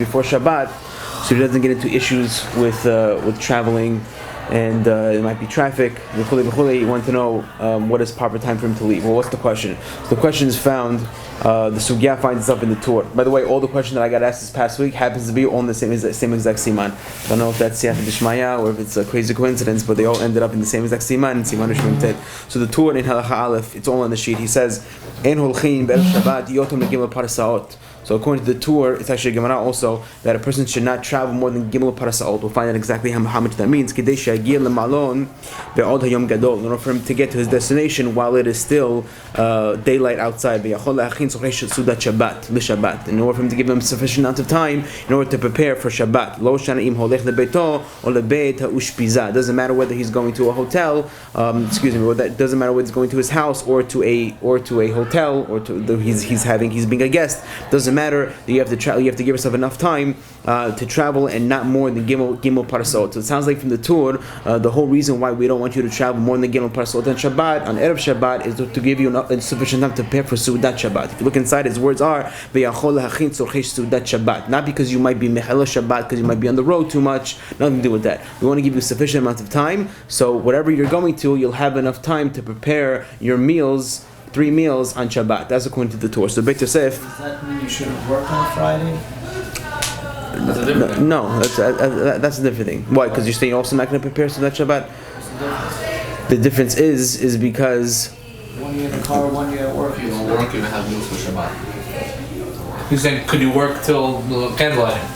before Shabbat, so he doesn't get into issues with traveling, and it might be traffic. You want to know what is proper time for him to leave. Well, what's the question? So the question is found. The sugya finds itself in the Torah. By the way, all the questions that I got asked this past week happens to be all in the same exact siman. I don't know if that's siyata d'shmaya or if it's a crazy coincidence, but they all ended up in the same exact siman, siman u'shmim. So the Torah in Halacha Aleph, it's all on the sheet. He says, "En holchin be'erev Shabbat yotom legimel parasaot." So according to the Torah, it's actually a Gemara also that a person should not travel more than Gimel Parasaot. We'll find out exactly how much that means. In order for him to get to his destination while it is still daylight outside. In order for him to give him sufficient amount of time in order to prepare for Shabbat. It doesn't matter whether he's going to a hotel, it doesn't matter whether he's going to his house or to a hotel or to he's being a guest. Doesn't matter. You have to you have to give yourself enough time to travel and not more than Gimel Parasot. So it sounds like from the Torah, the whole reason why we don't want you to travel more than Gimel Parasot on Shabbat, on Erev Shabbat, is to give you sufficient time to prepare for Sudat Shabbat. If you look inside, his words are Ve'yachol hachin tzorchesh Sudat Shabbat. Not because you might be Mechela Shabbat, because you might be on the road too much. Nothing to do with that. We want to give you sufficient amount of time, so whatever you're going to, you'll have enough time to prepare your meals. 3 meals on Shabbat. That's according to the Torah. So Beit Yosef. Does that mean you shouldn't work on Friday? That's a different thing. No, that's a different thing. Why? Because you're saying you're also not going to prepare so that Shabbat. The difference is because 1 year in the car, 1 year at work. You don't work, you're going to have meals for Shabbat. He's saying, could you work till candlelighting?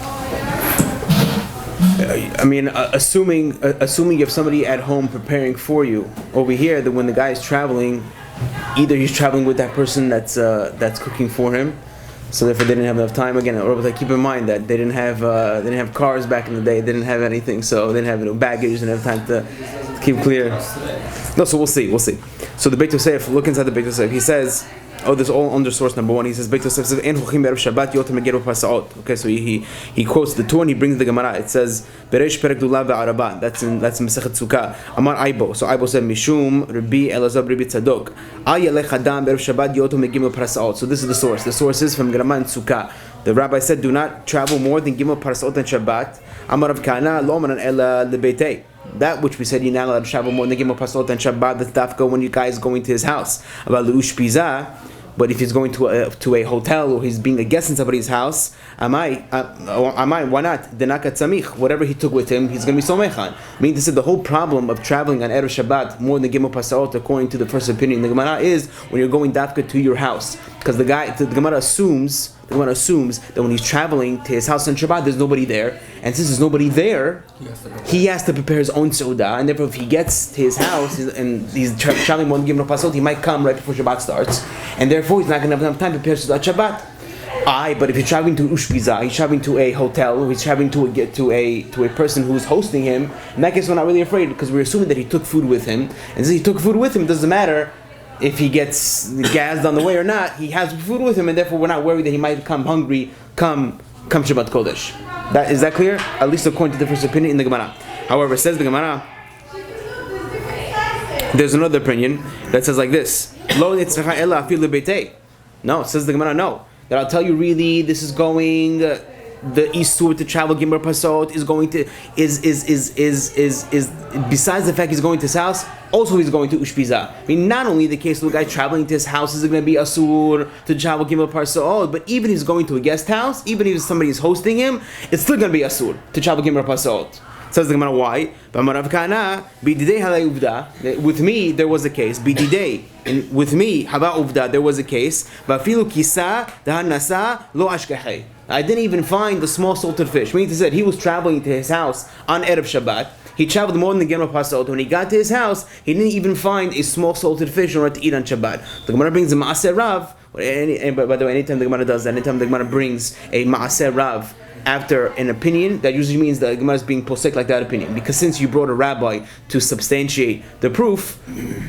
I mean, assuming you have somebody at home preparing for you. Over here, that when the guy is traveling, either he's traveling with that person that's cooking for him, so therefore they didn't have enough time. Again, or keep in mind that they didn't have cars back in the day. They didn't have anything, so they didn't have baggage and have time to keep clear. No, so we'll see. So the Beit Yosef, look inside the Beit Yosef. He says, this is all under source number 1. He says, Beit Yosef says, "En hochim be'erev Shabbat yotem megero pasaot." Okay, so he quotes the Torah and he brings the Gemara. It says, "Bereish perek dulav ve'arabah." That's in Masechet Sukkah. Amar Aibo. So Aibo said, "Mishum Rabbi Elazar Rabbi Tzadok. Al yalech adam be'erev Shabbat yotem megimel pasaot." So this is the source. The source is from Gemara and Sukkah. The Rabbi said, "Do not travel more than gimel parasaot and Shabbat." Amar Rav Kana lo manan ela lebeitei. That which we said you're not allowed to travel more than gimel parasaot and Shabbat. That's dafka when you guys going to his house. About leushpiza. But if he's going to a hotel or he's being a guest in somebody's house, why not? Denakat samich. Whatever he took with him, he's going to be somechan. I mean, this is the whole problem of traveling on Erev Shabbat more than Gimel Pasaot, according to the first opinion. The Gemara is when you're going dafka to your house, because the Gemara assumes that when he's traveling to his house on Shabbat, there's nobody there, and since there's nobody there, he has to prepare his own seudah, and therefore if he gets to his house and he's traveling more than Gimel Pasaot, he might come right before Shabbat starts, and therefore he's not going to have enough time to prepare Seudat Shabbat. But if he's traveling to Ushpiza, he's traveling to a hotel, or he's traveling to a person who's hosting him, in that case we're not really afraid, because we're assuming that he took food with him, and since he took food with him, it doesn't matter if he gets gassed on the way or not, he has food with him, and therefore we're not worried that he might come hungry come Shabbat Kodesh. Is that clear? At least according to the first opinion in the Gemara. However, says the Gemara, there's another opinion that says like this. No, it says the Gemara, no. That I'll tell you really, this is going the Isur to travel Gimel Pasot is going to is besides the fact he's going to his house, also he's going to Ushpiza. I mean, not only the case of the guy traveling to his house is going to be Asur to travel Gimel Pasot, but even if he's going to a guest house, even if somebody is hosting him, it's still going to be Asur to travel Gimel Pasot. Says the Gemara, why? With me, there was a case. And with me, there was a case. I didn't even find the small salted fish. Meaning to say, he was traveling to his house on Erev Shabbat. He traveled more than the Gemara Pasot. When he got to his house, he didn't even find a small salted fish in order to eat on Shabbat. The Gemara brings a Ma'aser Rav. By the way, anytime the Gemara does that, anytime the Gemara brings a Ma'aser Rav after an opinion, that usually means that the Gemara is being posek like that opinion. Because since you brought a rabbi to substantiate the proof,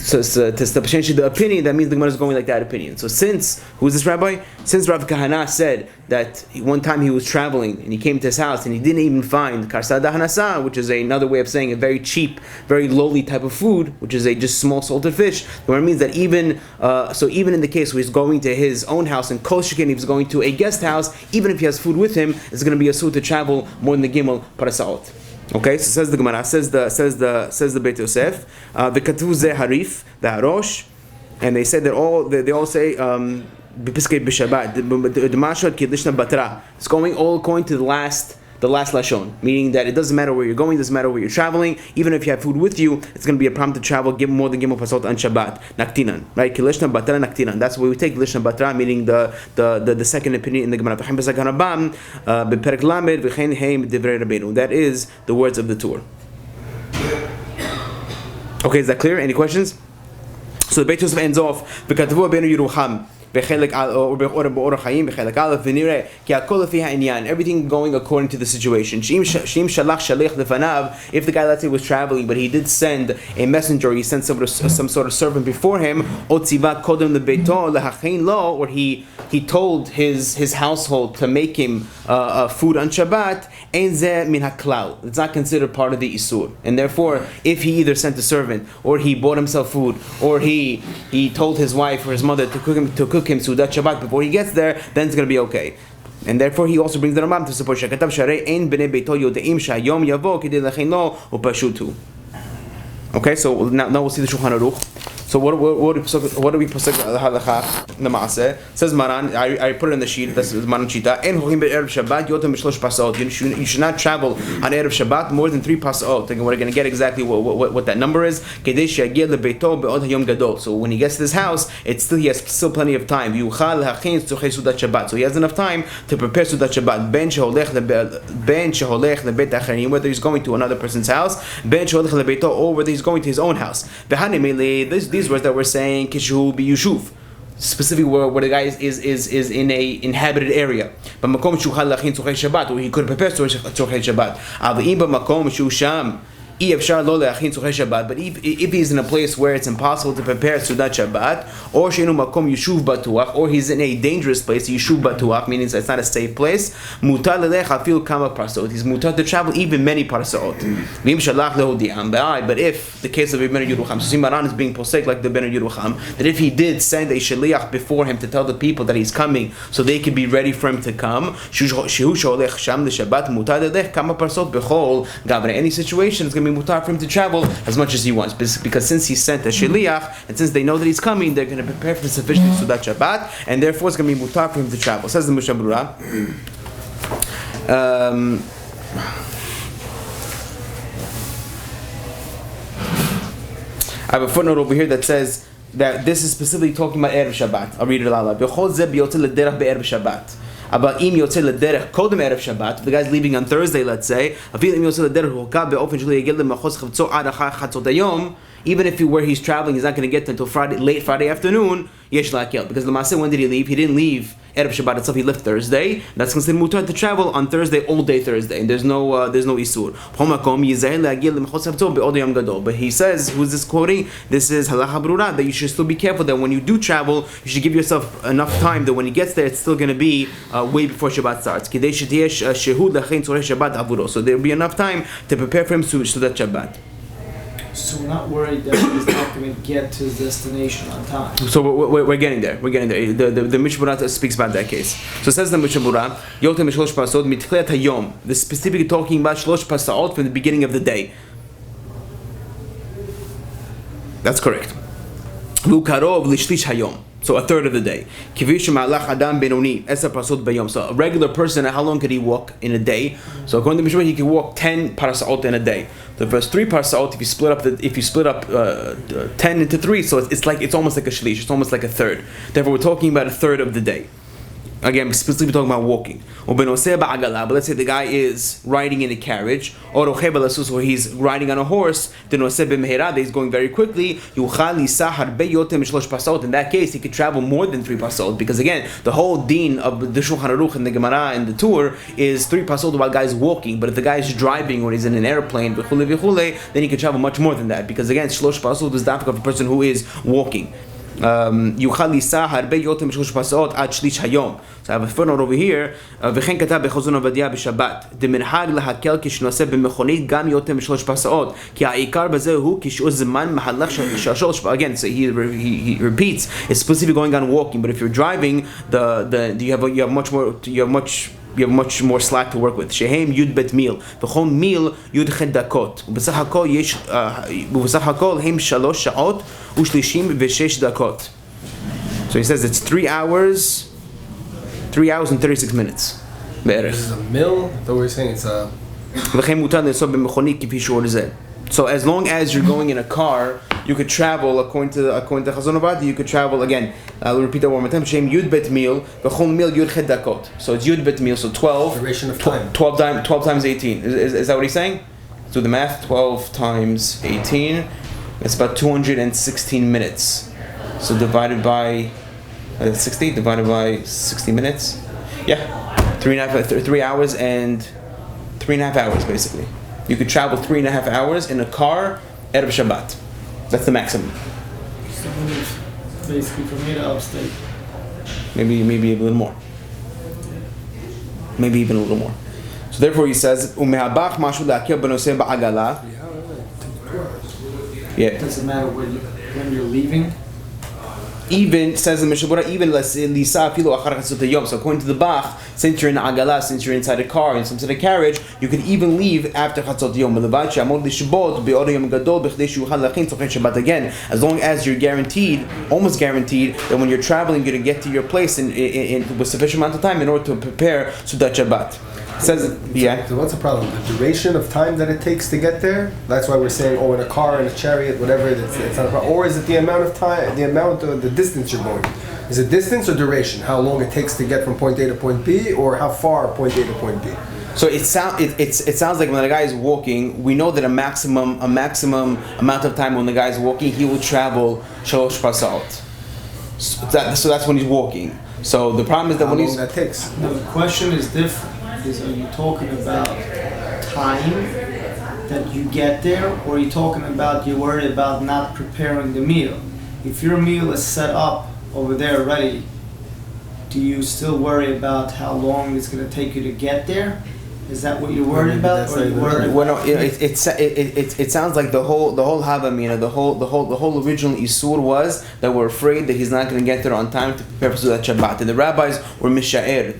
to substantiate the opinion, that means the Gemara is going like that opinion. So who is this rabbi? Since Rav Kahana said that one time he was traveling and he came to his house and he didn't even find karsad hanasa, which is another way of saying a very cheap, very lowly type of food, which is a just small salted fish. It means that even in the case where he's going to his own house and kol shekin, if he's going to a guest house, even if he has food with him, it's going to be be asur to travel more than the gimel parasaot. Okay, so says the Gemara, says the Beit Yosef, the katuv ze harif, the harosh, and they said that they all say b'piskei b'Shabbat, the mashal kiddushna batra. It's going all according to the last lashon, meaning that it doesn't matter where you're going, it doesn't matter where you're traveling. Even if you have food with you, it's going to be a problem to travel. Give more than gimel pasot on Shabbat. Naktinan, right? Kilishna batra naktinan. That's where we take lishna batra, meaning the second opinion in the Gemara. That is the words of the tour. Okay, is that clear? Any questions? So the Beit Yosef ends off v'katavu benu Yerucham. Everything going according to the situation. If the guy, let's say, was traveling, but he did send a messenger, he sent some sort of servant before him, or he told his household to make him food on Shabbat, it's not considered part of the Isur. And therefore, if he either sent a servant, or he bought himself food, or he told his wife or his mother to cook him Sudat Shabbat before he gets there, then it's going to be okay. And therefore he also brings the Rambam to support Shekatav Sharei Ein Bnei Beito Yodeim Shayom Yavo Kidei Lechein Lo Upashutu. Okay, so now we'll see the Shulchan Aruch. So what do we posek halacha namaaseh? Says Maran, I put it in the sheet. This is Maran Shita. En hochim be'erev Shabbat yotem b'shlosh pasaot. You should not travel on Erev Shabbat more than 3 pasaot. And we're going to get exactly what that number is. Kedei she'yagia lebeito be'od hayom gadol. So when he gets to his house, he has still plenty of time. Yuchal hachin tzorchei sudat Shabbat. So he has enough time to prepare sudat Shabbat. Ben sheholech lebeit acharim, whether he's going to another person's house, ben sheholech lebeito, or whether he's going to his own house. These words that we're saying, kishu bi yushuv, specifically where the guy is in a inhabited area. But makom shuchal lachin tzorchei Shabbat, or he could prepare tzorchei Shabbat. Avim b'makom shu sham. But if he's in a place where it's impossible to prepare Sudat Shabbat, or or he's in a dangerous place, Yishuv Batuach, meaning it's not a safe place, he's mutar to travel even many parsaot. But if the case of Ibn Yerucham, so Maran is being posek like the Ben Yerucham, that if he did send a shaliach before him to tell the people that he's coming, so they could be ready for him to come, any situation, it's going to be mutar for him to travel as much as he wants, because since he sent a shaliach and since they know that he's coming, they're going to prepare for sufficient Sudat Shabbat, and therefore it's going to be mutar for him to travel. Says the Chaburah. I have a footnote over here that says that this is specifically talking about Erev Shabbat. I'll read it aloud. But im yotze lederech kodem erev Shabbat. If the guy's leaving on Thursday, let's say, even if where he's traveling, he's not going to get until late Friday afternoon. Yesh lakel, because the Maaseh, when did he leave? He didn't leave Erev Shabbat itself. He left Thursday. That's considered mutar to travel on Thursday, all day Thursday, and there's no isur. But he says, who's this quoting? This is halacha brura, that you should still be careful that when you do travel, you should give yourself enough time that when he gets there, it's still going to be way before Shabbat starts. So there will be enough time to prepare for him to that Shabbat. So we're not worried that he's not going to get to his destination on time. So we're getting there. We're getting there. The Mishnah speaks about that case. So it says the Mishnah, Yotem Shlosh Pasaot Mitchilat Hayom. This is specifically talking about Shlosh Pasaot from the beginning of the day. That's correct. Lukarov Lishlish Hayom. So a third of the day. So a regular person, how long could he walk in a day? So according to Mishnah, he could walk 10 parasaot in a day. The first 3 parasaot, if you split up 10 into 3, so it's almost like a shlish. It's almost like a third. Therefore, we're talking about a third of the day. Again, specifically talking about walking. But let's say the guy is riding in a carriage, or he's riding on a horse, that he's going very quickly. In that case, he could travel more than 3 pasot, because again, the whole deen of the Shulchan Aruch and the Gemara and the Tur is 3 pasot while guys walking. But if the guy is driving or he's in an airplane, then he can travel much more than that, because again, shlosh pasot is the of a person who is walking. So I have a footnote over here. Again, so he repeats, it's supposed to be going on walking, but if you're driving, you have much you have much more slack to work with. Shehem yud bet mil. V'chol mil yud chet dakot. Ubesach hakol yesh ubesach hakol hem shalosh shaot ushlishim v'shesh dakot. So he says it's 3 hours and 36 minutes. This is a mill. Though we're saying it's a. So as long as you're going in a car, you could travel according to Chazon Avad. You could travel again. I'll repeat that one more time. Shem yud bet mil, v'chol mil yud chet dakot. So it's yud bet mil. So 12. Duration of time. 12 times 18. Is that what he's saying? Do the math. 12 times 18. It's about 216 minutes. So divided by 60. Divided by 60 minutes. Yeah, 3 hours and 3.5 hours basically. You could travel 3.5 hours in a car Erev Shabbat. That's the maximum. So basically from here to upstate. Maybe a little more. Maybe even a little more. So therefore he says, "Umehabach mashu la'akil b'noseh ba'agala." Yeah. Does it matter when you're leaving? Even says the Chaburah, even lisa filo achar chatzot hayom. So according to the Bach, since you're in agala, since you're inside a car and inside a carriage, you can even leave after chatzot hayom. Again, as long as you're guaranteed, almost guaranteed, that when you're traveling, you're going to get to your place in with sufficient amount of time in order to prepare Sudat Shabbat. Says, yeah. So what's the problem? The duration of time that it takes to get there? That's why we're saying, in a car, in a chariot, whatever. It's not a problem. Or is it the amount of time, the distance you're going? Is it distance or duration? How long it takes to get from point A to point B, or how far point A to point B? So it sounds like when a guy is walking, we know that a maximum amount of time when the guy is walking, he will travel shalosh pasot. So that's when he's walking. So the problem is that when he's that takes. No, the question is different. Are you talking about time that you get there, or are you talking about you're worried about not preparing the meal? If your meal is set up over there ready, do you still worry about how long it's going to take you to get there? Is that what you're worried about? Or are you worried about? It sounds like the whole Havamina, the whole original Isur was that we're afraid that he's not going to get there on time to prepare for Sudat Shabbat. And the rabbis were misha'er.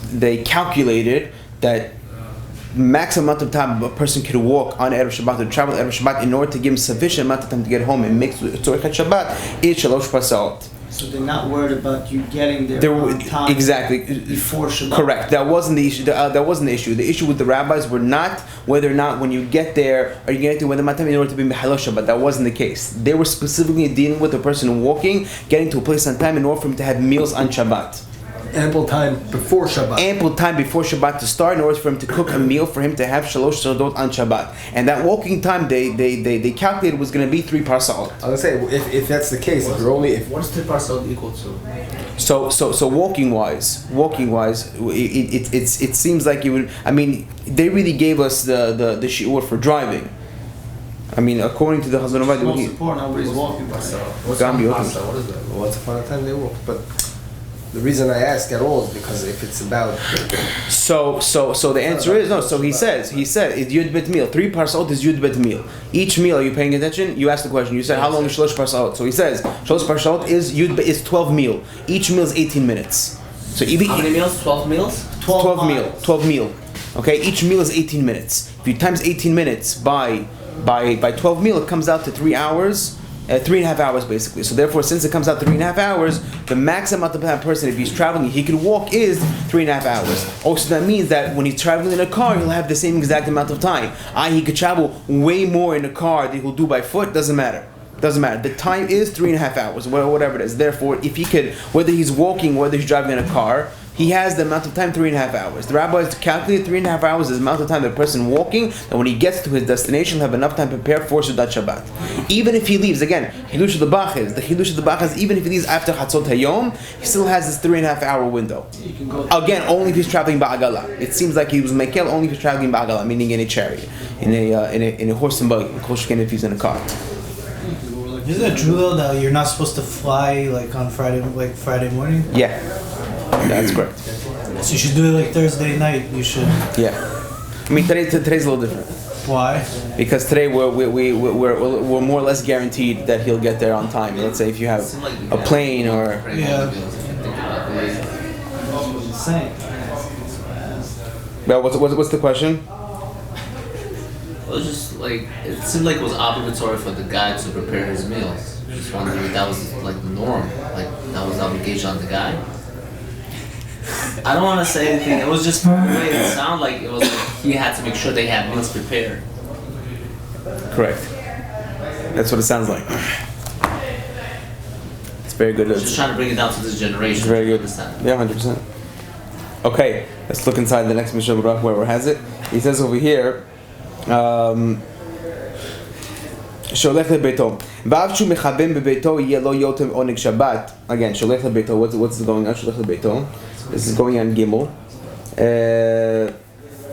They calculated that maximum amount of time a person could walk on Erev Shabbat or travel Erev Shabbat in order to give him sufficient amount of time to get home and mix with Tzorichet Shabbat is shalosh pasot. So they're not worried about you getting there on time exactly before Shabbat. Correct. That wasn't the issue. That wasn't the issue. The issue with the rabbis were not whether or not when you get there are you getting to whether matam in order to be mehalo Shabbat. That wasn't the case. They were specifically dealing with the person walking, getting to a place on time in order for him to have meals on Shabbat. Ample time before Shabbat. Ample time before Shabbat to start in order for him to cook a meal for him to have shalosh sodot on Shabbat. And that walking time they calculated was going to be 3 parsaot. I was going to say, if that's the case, if you're only... What is 3 parsaot equal to? So walking wise, it seems like you would... I mean, they really gave us the shiur for driving. I mean, according to the Chazon Avad... Most important, nobody's walking. What's What is that? Once upon a time they walked, but... The reason I ask at all is because if it's about so the answer is no. So he said it's yud bet meal. 3 parsaot is yud bet meal. Each meal, are you paying attention? You asked the question. You said how long is shalosh parsaot? So he says shalosh parsaot is 12 meal. Each meal is 18 minutes. So how many meals? 12 meals? 12 meal. Okay, each meal is 18 minutes. If you times 18 minutes by 12 meal, it comes out to 3 hours. 3.5 hours basically. So therefore, since it comes out 3.5 hours, the maximum amount of time person, if he's traveling, he can walk is 3.5 hours. Also, that means that when he's traveling in a car, he'll have the same exact amount of time. He could travel way more in a car than he'll do by foot. Doesn't matter. The time is 3.5 hours, whatever it is. Therefore, if he could, whether he's walking, whether he's driving in a car, he has the amount of time 3.5 hours. The rabbis calculate 3.5 hours is the amount of time the person walking, and when he gets to his destination, he'll have enough time prepared for Sudat Shabbat. Even if he leaves, again, Hilush of the Bach is, even if he leaves after Chatzot Hayom, he still has this 3.5 hour window. Again, only if he's traveling ba'agala. It seems like he was mekel only if he's traveling ba'agala, meaning in a chariot, in a horse and buggy, if he's in a car. Isn't it true though that you're not supposed to fly like on Friday morning? Yeah, that's correct. So you should do it like Thursday night. You should. Yeah, I mean today's a little different. Why? Because today we're more or less guaranteed that he'll get there on time. Let's say if you have a plane or saying. Well, what's the question? It was just like, it seemed like it was obligatory for the guy to prepare his meals. Just wondering if that was like the norm, like that was the obligation on the guy. I don't want to say anything. It was just the way it sounded like it was like he had to make sure they had meals prepared. Correct. That's what it sounds like. It's very good. Just trying to bring it down to this generation. It's very good. Understand. Yeah, 100%. Okay, let's look inside the next Mishabura where it has it. He says over here, שולח לביתו. ואף שהוא מכוון בביתו יהיה לו יותר עונג שבת. Again, שולח לביתו. What's going on? שולח לביתו. This is going on Gimel.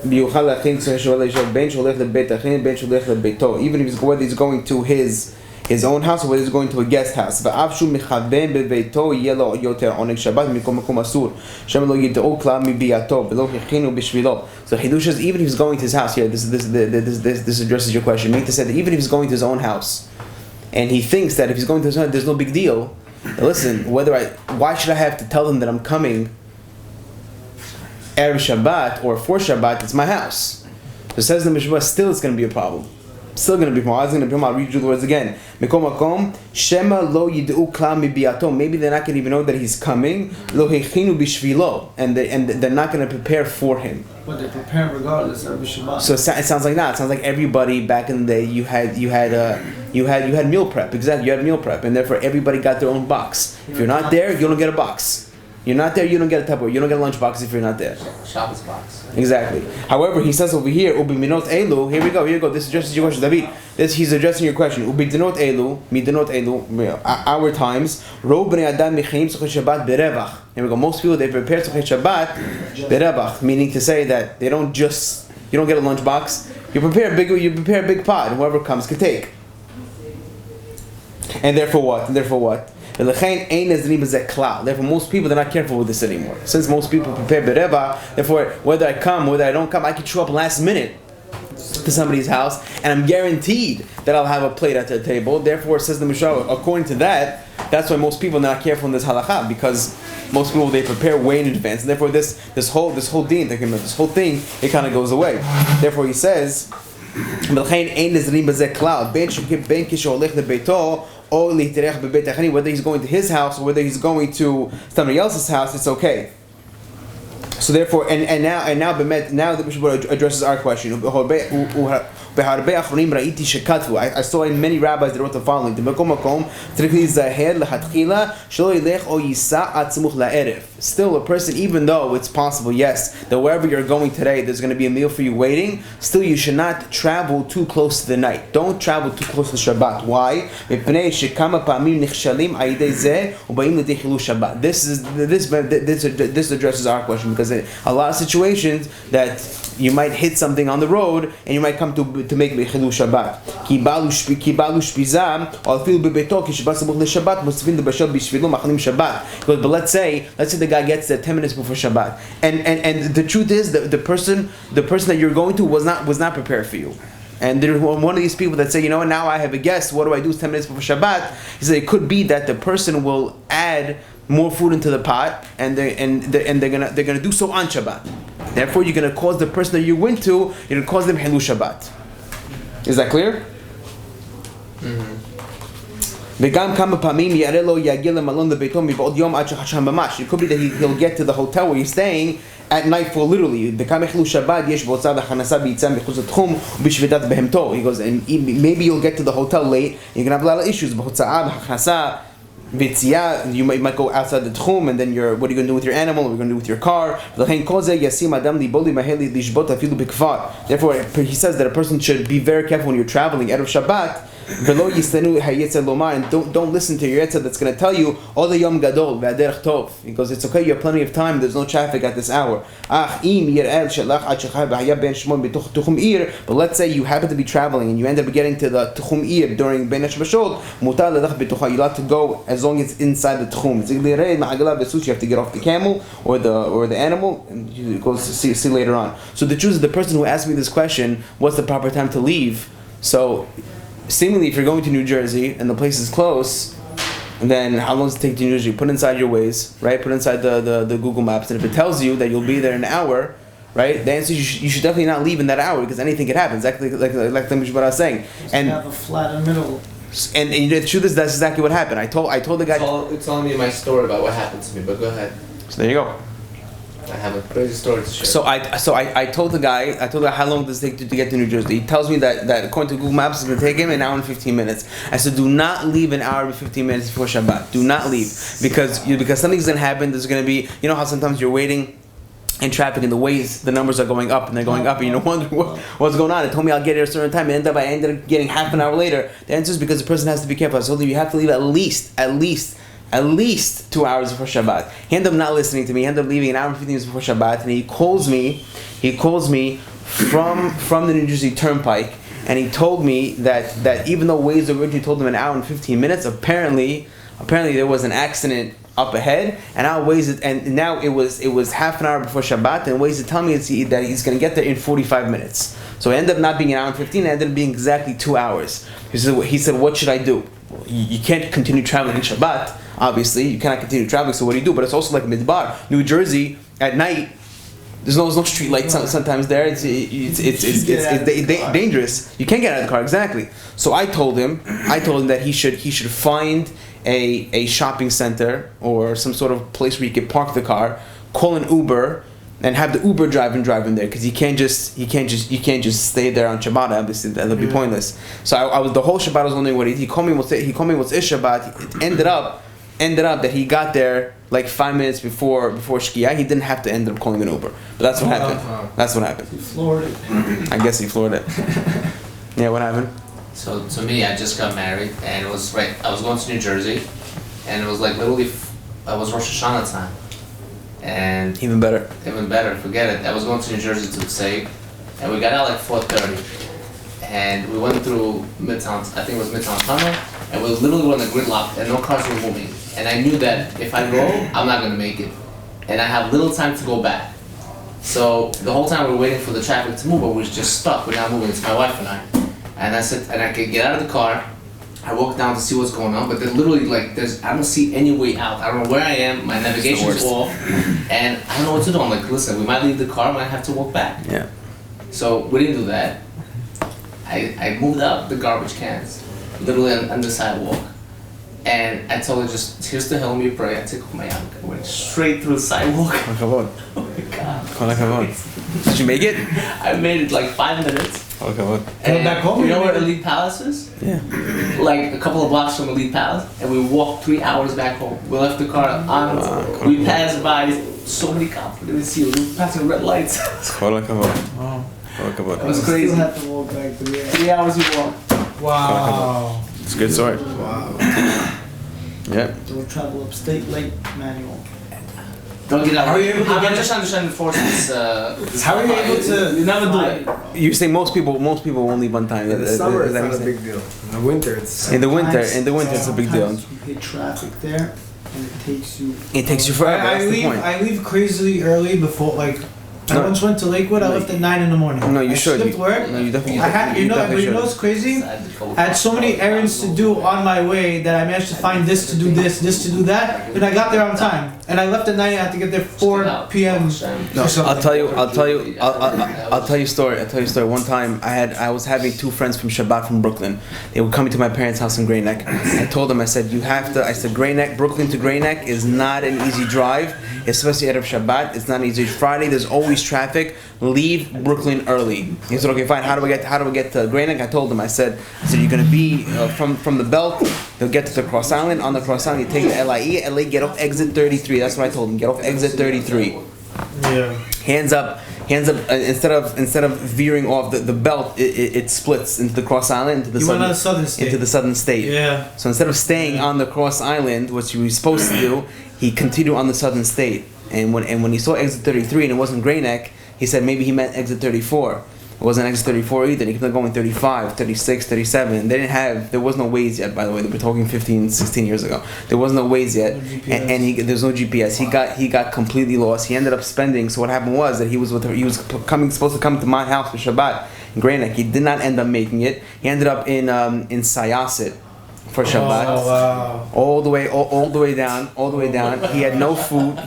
ביוכל להכין בין שולח לבית אחין בין שולח לביתו. Even if whether he's going to his own house or whether he's going to a guest house. ואף שהוא מכוון בביתו יהיה לו יותר עונג שבת מכל מקום אסור. שם לא ידעו כלל מביאתו ולא הכינו בשבילו. So Hidush says even if he's going to his house, here this addresses your question. Meaning to say that even if he's going to his own house, and he thinks that if he's going to his own house, there's no big deal. Now listen, why should I have to tell them that I'm coming Erev Shabbat or for Shabbat? It's my house. So it says the Mishmah, still it's going to be a problem. Still going to be a problem. I'll read you the words again. Mekom makom shema lo yid'u klal mibiato. Maybe they're not going to even know that he's coming. Lo hechinu bishvilo, and they're not going to prepare for him. But they prepare regardless of Shabbat. So it sounds like that. It sounds like everybody back in the day you had meal prep. Exactly, you had meal prep, and therefore everybody got their own box. If you're not there, you don't get a box. You're not there, you don't get a Tupperware. You don't get a lunch box if you're not there. Shabbos box. Exactly. However, he says over here, Ubiminot elu. Here we go. This addresses your question, David. He's addressing your question. Ubidinot elu, midinot elu. Our times. Ro bnei adam mechaim tzochet Shabbat berevach. Here we go. Most people they prepare tzochet Shabbat berevach, meaning to say that you don't get a lunch box. You prepare a big pot, and whoever comes can take. And therefore what? Therefore, most people they're not careful with this anymore. Since most people prepare bereva, therefore whether I come, whether I don't come, I can show up last minute to somebody's house, and I'm guaranteed that I'll have a plate at the table. Therefore, says the Mishnah, according to that, that's why most people are not careful in this halakha, because most people they prepare way in advance, and therefore this whole thing, it kind of goes away. Therefore, he says. Whether he's going to his house or whether he's going to somebody else's house, it's okay. So therefore, and now the Bishop addresses our question. I saw in many rabbis that wrote the following: still, a person, even though it's possible, yes, that wherever you're going today, there's going to be a meal for you waiting. Still, you should not travel too close to the night. Don't travel too close to Shabbat. Why? This addresses our question, because a lot of situations that you might hit something on the road and you might come to make Chilul Shabbat. But let's say the guy gets there 10 minutes before Shabbat, and the truth is that the person that you're going to was not prepared for you. And there's one of these people that say, now I have a guest. What do I do 10 minutes before Shabbat? He said it could be that the person will add more food into the pot, and they're gonna do so on Shabbat. Therefore, you're gonna cause the person that you went to, you're gonna cause them Hilul Shabbat. Is that clear? It could be that he'll get to the hotel where he's staying at nightfall, literally. He goes, and maybe you'll get to the hotel late, you're gonna have a lot of issues. You might go outside the tchum, and then what are you going to do with your animal? What are you going to do with your car? Therefore, he says that a person should be very careful when you're traveling Erev Shabbat. And don't listen to your Yetzirah that's going to tell you Yom Gadol v'aderech tov. He goes, it's okay, you have plenty of time, there's no traffic at this hour. But let's say you happen to be traveling and you end up getting to the Tchum Ir during Ben Hashmashot, you're allowed to go as long as it's inside the Tchum. You have to get off the camel or the animal, and you go see later on. So the truth is, the person who asked me this question, what's the proper time to leave? So seemingly, if you're going to New Jersey and the place is close, then how long does it take to New Jersey? Put inside your Waze, right? Put inside the Google Maps, and if it tells you that you'll be there in an hour, right? The answer is you should definitely not leave in that hour because anything could happen. Exactly like the Mishpat was saying. And have a flat in the middle. and the truth is that's exactly what happened. I told the guy. It's telling me my story about what happened to me, but go ahead. So there you go. I have a crazy story to share. So I told the guy how long does it take to get to New Jersey? He tells me that according to Google Maps it's gonna take him an hour and 15 minutes. I said do not leave an hour and 15 minutes before Shabbat. Do not leave because something's gonna happen. There's gonna be, you know how sometimes you're waiting in traffic and the ways the numbers are going up and they're going up and you don't wonder what's going on. It told me I'll get here a certain time and I ended up getting half an hour later. The answer is because the person has to be careful. I told him you have to leave at least 2 hours before Shabbat. He ended up not listening to me. He ended up leaving an hour and 15 minutes before Shabbat, and he calls me from the New Jersey Turnpike, and he told me that even though Waze originally told him an hour and 15 minutes, apparently there was an accident up ahead, and now it was half an hour before Shabbat, and Waze is telling me that he's going to get there in 45 minutes. So it ended up not being an hour and 15, it ended up being exactly 2 hours. He said, what should I do? Well, you can't continue traveling in Shabbat. Obviously, you cannot continue traveling. So what do you do? But it's also like Midbar, New Jersey at night. There's no street lights sometimes there. It's dangerous. You can't get out of the car exactly. So I told him that he should find a shopping center or some sort of place where he could park the car, call an Uber, and have the Uber drive him there because you can't just stay there on Shabbat. Obviously, that would be pointless. So I was the whole Shabbat I was wondering what he called me. What's Shabbat? It ended up that he got there like 5 minutes before Shkia. He didn't have to end up calling an Uber. But that's what happened. That's what happened. He floored it. I guess he floored it. Yeah, what happened? So to me, I just got married, and it was I was going to New Jersey, and it was like literally, I was Rosh Hashanah time, and Even better. Forget it. I was going to New Jersey to save, and we got out like 4:30, and we went through Midtown. I think it was Midtown Tunnel, and we literally were on the gridlock, and no cars were moving, and I knew that if I go, I'm not gonna make it, and I have little time to go back. So the whole time we were waiting for the traffic to move, but we were just stuck. We're not moving. It's my wife and I. And I said, and I could get out of the car. I walked down to see what's going on, but there's literally I don't see any way out. I don't know where I am. My navigation is off, and I don't know what to do. I'm like, listen, we might leave the car. We might have to walk back. Yeah. So we didn't do that. I moved out the garbage cans, literally on the sidewalk, and I told her just here's the hill, me pray. I took off my yarmulke. I went straight through the sidewalk. Oh my God. Did you make it? I made it like 5 minutes. And back home, you know where Elite Palace is? Yeah. Like a couple of blocks from Elite Palace, and we walked 3 hours back home. We left the car on. We passed by so many cops. We didn't see. We were passing red lights. It was crazy. Still have to walk back 3 hours. 3 hours we walked. Wow. It's a good story. Wow. Yeah. Don't travel upstate late manual. Don't get out. How are you able to I'm get- just trying to enforce this. How are you able to? You never do it. You say most people won't leave on time. In the summer, it's That not makes a sense. big deal. In the winter, it's... In the winter, it's a big deal. Sometimes you hit traffic there, and it takes you. It takes you forever. I That's the leave. point. I leave crazily early before I No. once went to Lakewood. I left at 9 in the morning. No, you I should. skipped work. No, you definitely. I had, you know, definitely but you know should. what's crazy? I had so many errands to do on my way that I managed to find this to do this to do that, and I got there on time. And I left at 9. I had to get there 4 p.m. No, or something. I'll tell you a story. One time I was having 2 friends from Shabbat from Brooklyn. They were coming to my parents' house in Grey Neck. I told them, I said Grey Neck, Brooklyn to Grey Neck is not an easy drive, especially out of Shabbat. It's not an easy. Friday there's always traffic. Leave Brooklyn early. He said, okay, fine. How do we get to Grey Neck? I told them, I said you're gonna be from the belt. They'll get to the Cross Island. On the Cross Island, you take the LA, get off exit 33. That's what I told him. Get off exit 33. Yeah. Hands up. Instead of veering off the belt, it splits into the Cross Island, into the southern state. Yeah. So instead of staying on the Cross Island, which he was supposed to do, he continued on the southern state. And when he saw exit 33 and it wasn't Grey Neck, he said maybe he meant exit 34. It wasn't exit 34 either. He kept on going 35, 36, 37. There was no Waze yet, by the way. They were talking 15, 16 years ago. There was no Waze yet. And there was no GPS. He got completely lost. He ended up spending, so what happened was that he was supposed to come to my house for Shabbat in Grey Neck. He did not end up making it. He ended up in Syosset. for Shabbat. Oh, wow. All the way down. He had no food.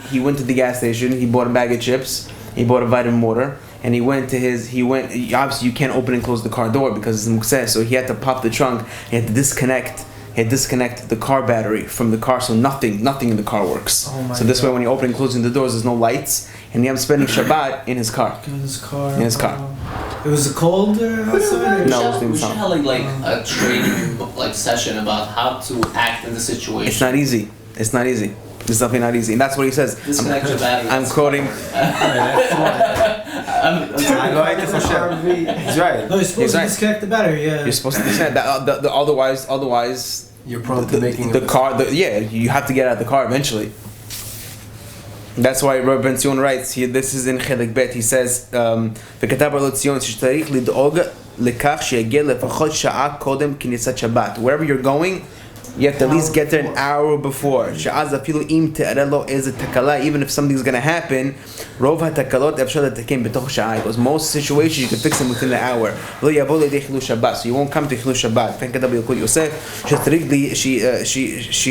He went to the gas station. He bought a bag of chips. He bought a vitamin water. And obviously you can't open and close the car door because it's mukseh, so he had to pop the trunk. He had to disconnect the car battery from the car, so nothing in the car works. Oh my so this God. way when you're opening and closing the doors, there's no lights. And he was spending Shabbat in his car. In his car. Wow. It was cold outside? No, it was in we the should summer. have like a training session about how to act in the situation. It's not easy. It's definitely not easy. And that's what he says. Disconnect your battery. I'm quoting. He's right. No, you're supposed He's to right. disconnect the battery, yeah. You're supposed to disconnect that. Otherwise, You're prone to making the car. You have to get out of the car eventually. That's why Rabbi Ben Zion writes here. This is in Chelik Bet. He says, "V'katav Rabbi Zion sh'tarich lid'og lekach she'yageh lefachot sha'a kodem k'nisat Shabbat." Wherever you're going, you have to at least get there an hour before. She'az afilu im te'areh lo eze takala. Even if something's gonna happen, rov ha'takalot efshar letakem b'toch sha'a. Because most situations you can fix them within an hour. Lo yavo leidei chilul Shabbat. So you won't come to chilul Shabbat. Thank God Yilkut Yosef. She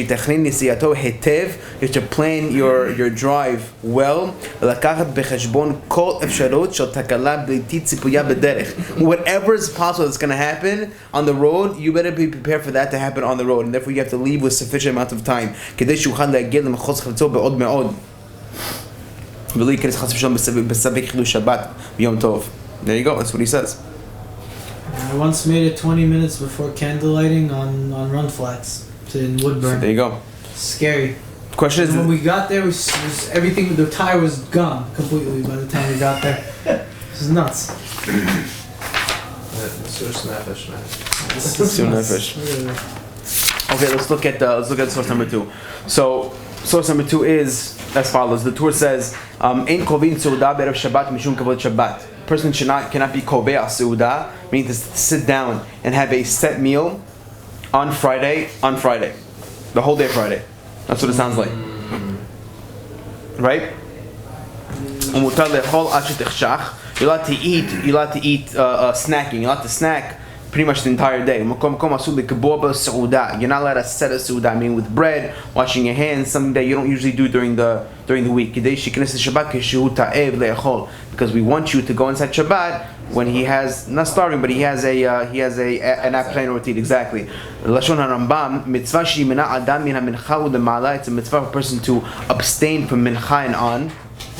technin nisiyato hetev. You have to plan your drive well. V'lakachat becheshbon kol efsharot shel takala b'liti tzipuya b'derech. Whatever is possible that's gonna happen on the road, you better be prepared for that to happen on the road, and therefore you have to leave with sufficient amount of time. כדי שיוכל להגיע למחוז חפצו בעוד מאוד. ולא ייכנס חס ושלום בספק חילול שבת ביום טוב. There you go, that's what he says. I once made it 20 minutes before candle lighting on run flats in Woodburn. So there you go. Scary. The question And when is, we got there, everything, the tire was gone completely by the time we got there. This is nuts. Soon nefesh. Okay, let's look at source number 2. So source number 2 is as follows. The Torah says, "Ein kovin seuda be'erev Shabbat mishum kavod Shabbat." Person cannot be koveh seuda, meaning to sit down and have a set meal on Friday, the whole day Friday. That's what it sounds like, right? Umutar le'chol ad shetechshach. You're allowed to eat snacking. You're allowed to snack pretty much the entire day. You're not allowed to set a seuda, I mean with bread, washing your hands, something that you don't usually do during the week. Because we want you to go inside Shabbat when he has, not starving, but he has an appetite or to eat. Exactly. Lashon HaRambam, mitzvah sheyimena adam min hamincha u'lemala. It's a mitzvah for a person to abstain from mincha and on.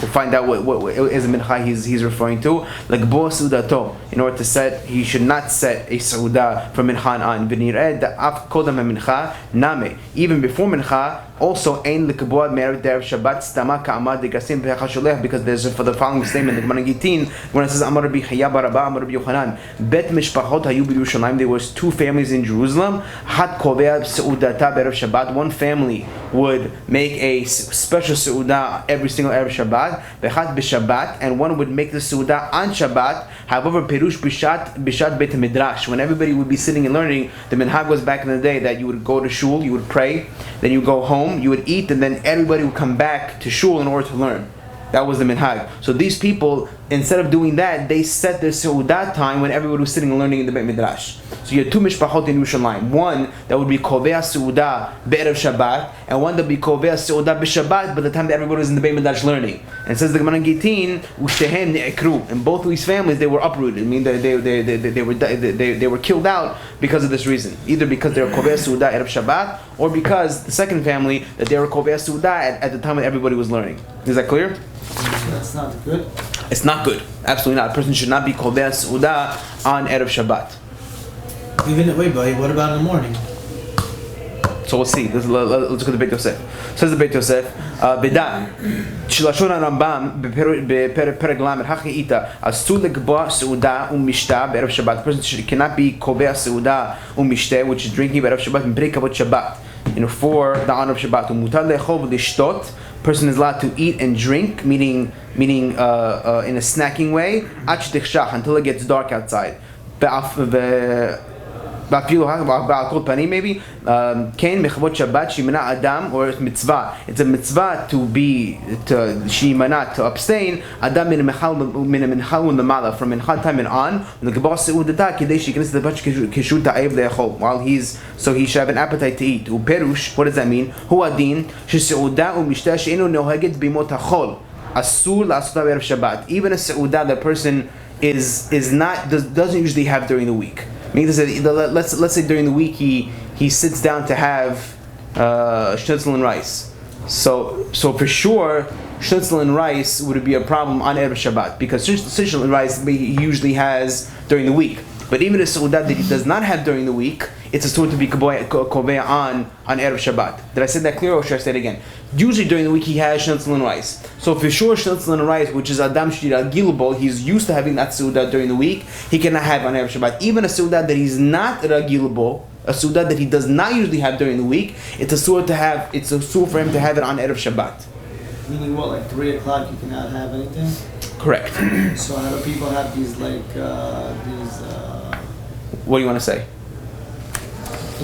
We'll find out what is a mincha he's referring to. Like bo sudato, in order to set, he should not set a sauda from mincha and on. V'nireh da'af kodam mincha name. Even before mincha, also ein lekaboad me'erev Shabbat stama ka'amad degasim v'chasholech, because there's for the following statement, the Gemara Gittin, when it says Amar Rabbi Chaya bar Rabba Amar Rabbi Yochanan, bet mishpachot hayu b'Yerushalayim. There was 2 families in Jerusalem. Hat kovea seudata be'erev Shabbat. One family would make a special seuda every single Erev Shabbat. V'chat b'Shabbat, and one would make the seuda on Shabbat. However, perush bishat beit midrash. When everybody would be sitting and learning, the minhag was back in the day that you would go to shul, you would pray, then you go home, you would eat, and then everybody would come back to shul in order to learn. That was the minhag. So these people, instead of doing that, they set their seudat time when everybody was sitting and learning in the Beit Midrash. So you had 2 mishpachot in Yerushalayim. One that would be kovea seudah be'erev Shabbat, and one that would be kovea seudah b'Shabbat by the time that everybody was in the Beit Midrash learning. And it says the Gemara Gittin, u'shtehem ne'ekru. In both of these families, they were uprooted. I mean, they were killed out because of this reason. Either because they were kovea seudah erev Shabbat, or because the second family that they were kovea seudah at the time when everybody was learning. Is that clear? That's not good. It's not good. Absolutely not. A person should not be koveh seuda on Erev Shabbat. Wait, buddy, what about in the morning? So we'll see. Let's look at the Beit Yosef. Says the Beit Yosef, Beda, Shilashon HaRambam, Perek Lamed, Hachi'ita, Asu lekboa seuda u'mishta be'erev Shabbat. The person cannot be koveh seuda u'mishta, which is drinking be'erev Shabbat, and break kavod Shabbat, for the honor of Shabbat. U'mutar le'chol v'lishtot. Person is allowed to eat and drink, meaning in a snacking way, until it gets dark outside. בעל כל פנים maybe, כן, מכבוד שבת, שימנע אדם, or it's mitzvah. It's a mitzvah שימנע, to abstain, אדם מן המנחה ולמעלה, from מנחה time and on, ולקבוע סעודתה, כדי שיכנס לבת כשרות הערב לאכול, so he should have an appetite to eat. ופירוש, what does that mean? הוא הדין, שסעודה ומשתה שאינו נוהגת בימות החול. אסור לעשותה בערב שבת. Even a סעודה that person doesn't usually have during the week. Let's say during the week he sits down to have schnitzel and rice. So for sure schnitzel and rice would be a problem on Erev Shabbat because schnitzel and rice he usually has during the week. But even a seudah that he does not have during the week, it's a sort to be kobeya on Erev Shabbat. Did I say that clear or should I say it again? Usually during the week he has schnitzel and rice. So for sure schnitzel and rice, which is Adam Shira Gilbo, he's used to having that seudah during the week, he cannot have on Erev Shabbat. Even a seudah that he's not Ragilbo, a seudah that he does not usually have during the week, it's a seudah for him to have it on Erev Shabbat. Meaning what, like 3 o'clock you cannot have anything? Correct. So how do people have these What do you want to say?